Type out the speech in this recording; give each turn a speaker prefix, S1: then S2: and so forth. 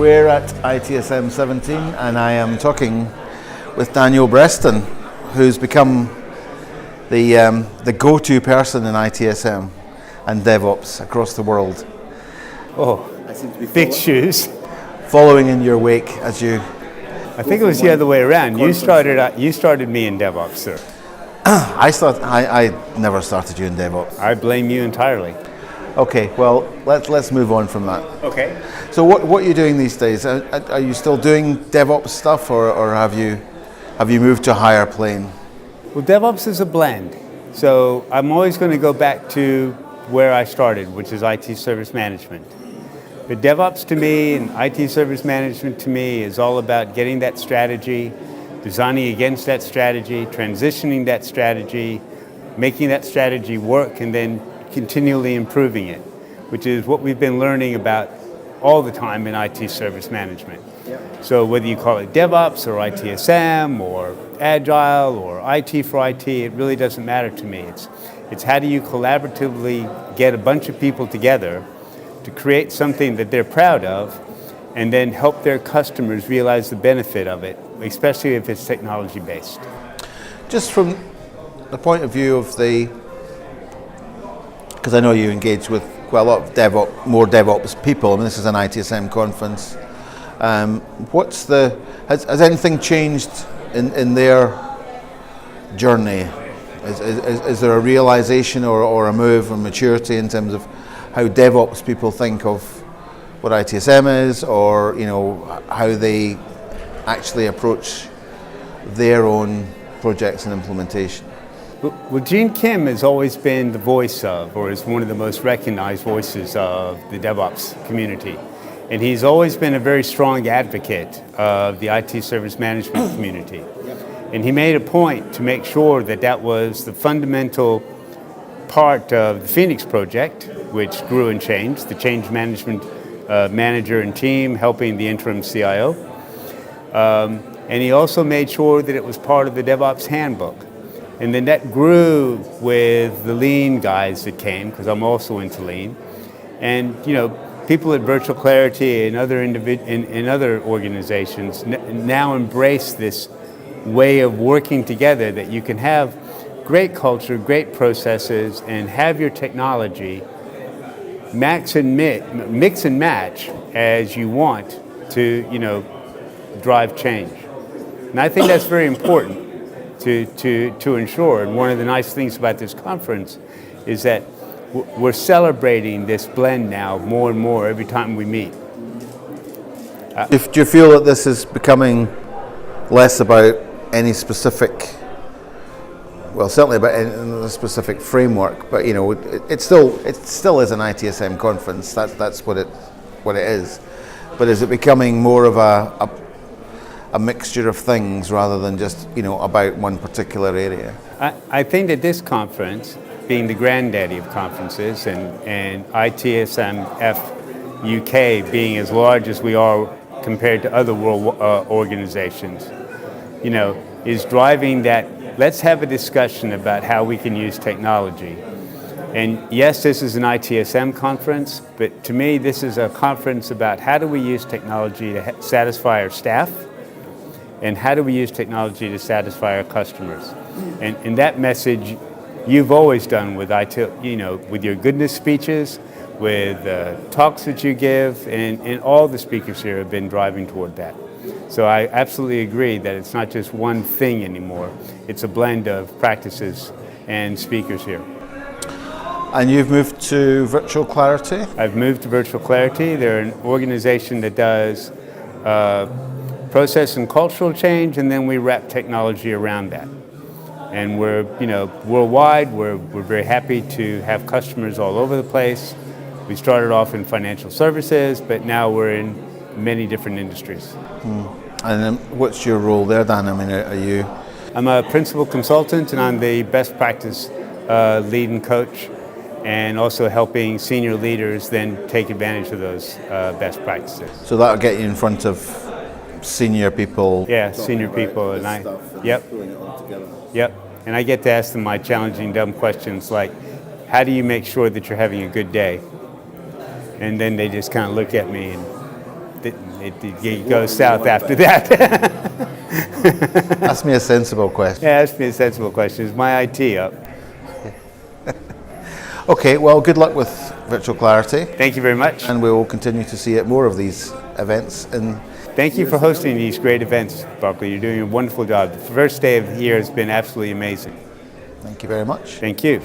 S1: We're at ITSM 17 and I am talking with Daniel Breston, who's become the go-to person in ITSM and DevOps across the world.
S2: Oh, big shoes.
S1: Following in your wake as you...
S2: I think it was the other way around. You started me in DevOps, sir.
S1: I never started you in DevOps.
S2: I blame you entirely.
S1: Okay, well, let's move on from that.
S2: Okay.
S1: So what are you doing these days? Are you still doing DevOps stuff, or have you moved to a higher plane?
S2: Well, DevOps is a blend. So I'm always going to go back to where I started, which is IT service management. But DevOps to me and IT service management to me is all about getting that strategy, designing against that strategy, transitioning that strategy, making that strategy work, and then continually improving it, which is what we've been learning about all the time in IT service management. Yep. So whether you call it DevOps or ITSM or Agile or IT for IT, it really doesn't matter to me. It's how do you collaboratively get a bunch of people together to create something that they're proud of and then help their customers realize the benefit of it, especially if it's technology based.
S1: Just from the point of view of because I know you engage with quite a lot of more DevOps people. I mean, this is an ITSM conference. Has anything changed in their journey? Is there a realization or a move or maturity in terms of how DevOps people think of what ITSM is, or how they actually approach their own projects and implementation?
S2: Well, Gene Kim has always been the voice of, or is one of the most recognized voices of the DevOps community. And he's always been a very strong advocate of the IT service management community. And he made a point to make sure that that was the fundamental part of the Phoenix project, which grew and changed, the change management manager and team helping the interim CIO. And he also made sure that it was part of the DevOps handbook. And then that grew with the Lean guys that came, because I'm also into Lean. And people at Virtual Clarity and other in other organizations now embrace this way of working together, that you can have great culture, great processes, and have your technology mix and match as you want to drive change. And I think that's very important to ensure. And one of the nice things about this conference is that we're celebrating this blend now more and more every time we meet.
S1: Do you feel that this is becoming less about any specific, well, certainly about a specific framework, but it still is an ITSM conference. That's what it is. But is it becoming more of a mixture of things rather than just about one particular area?
S2: I think that this conference, being the granddaddy of conferences, and ITSM-F UK being as large as we are compared to other world organizations, is driving that. Let's have a discussion about how we can use technology. And yes, this is an ITSM conference, but to me, this is a conference about how do we use technology to satisfy our staff, and how do we use technology to satisfy our customers. And that message you've always done with with your goodness speeches, with talks that you give, and all the speakers here have been driving toward that. So I absolutely agree that it's not just one thing anymore. It's a blend of practices and speakers here.
S1: And you've moved to Virtual Clarity?
S2: I've moved to Virtual Clarity. They're an organization that does process and cultural change, and then we wrap technology around that. And we're, worldwide. We're very happy to have customers all over the place. We started off in financial services, but now we're in many different industries.
S1: And what's your role there, Dan? I mean, are you?
S2: I'm a principal consultant, and I'm the best practice lead and coach, and also helping senior leaders then take advantage of those best practices.
S1: So that'll get you in front of senior people?
S2: Yeah, senior people, and Yep, and I get to ask them my challenging, dumb questions like, how do you make sure that you're having a good day? And then they just kind of look at me and it goes south after that.
S1: Ask me a sensible question.
S2: Yeah, ask me a sensible question. Is my IT up?
S1: Okay, well, good luck with Virtual Clarity,
S2: Thank you very much.
S1: and we will continue to see more of these events. And
S2: Thank you for hosting these great events, Barclay. You're doing a wonderful job. The first day of here has been absolutely amazing.
S1: thank you very much.
S2: Thank you.